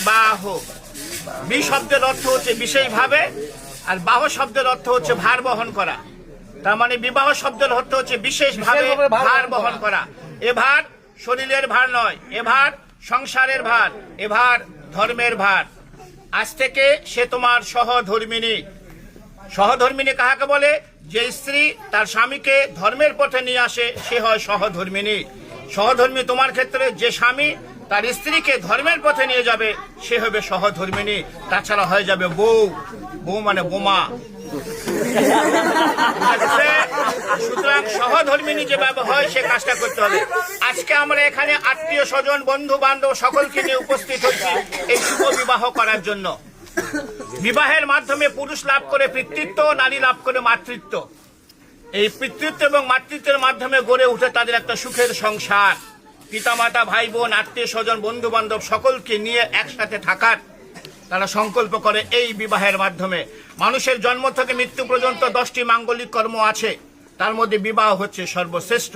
বাহ। বি শব্দের অর্থ হচ্ছে বিশেষভাবে, আর বাহ শব্দের অর্থ হচ্ছে ভার বহন করা। তার মানে বিবাহ শব্দের অর্থ হচ্ছে বিশেষভাবে ভার বহন করা। এ ভার শরীরের ভার নয়, এ ভার সংসারের ভার, এ ভার ধর্মের ভার। আজ থেকে সে তোমার সহধর্মিনী। সহধর্মিনী কাহাকে বলে? যে স্ত্রী তার স্বামীকে ধর্মের পথে নিয়ে আসে সে হয় সহধর্মিনী। সহধর্মী তোমার ক্ষেত্রে যে স্বামী তার স্ত্রীকে ধর্মের পথে নিয়ে যাবে সে হবে সহধর্মিনী। তাছাড়া হয়ে যাবে বউ। বউ মানে বোমা। সুতরাং সহধর্মিনী যেভাবে হয় সে কাজটা করতে হবে। আজকে আমরা এখানে আত্মীয় স্বজন বন্ধু বান্ধব সকলকে নিয়ে উপস্থিত হয়েছি এই শুভ বিবাহ করার জন্য। বিবাহের মাধ্যমে পুরুষ লাভ করে পিতৃত্ব, নারী লাভ করে মাতৃত্ব। এই পিতৃত্ব এবং মাতৃত্বের মাধ্যমে গড়ে উঠে তাদের একটা সুখের সংসার। পিতামাতা, ভাই বোন, আত্মীয় স্বজন, বন্ধু বান্ধব সকলকে নিয়ে একসাথে থাকার তারা সংকল্প করে এই বিবাহের মাধ্যমে। মানুষের জন্ম থেকে মৃত্যু পর্যন্ত 10টি মাঙ্গলিক কর্ম আছে, তার মধ্যে বিবাহ হচ্ছে সর্বশ্রেষ্ঠ।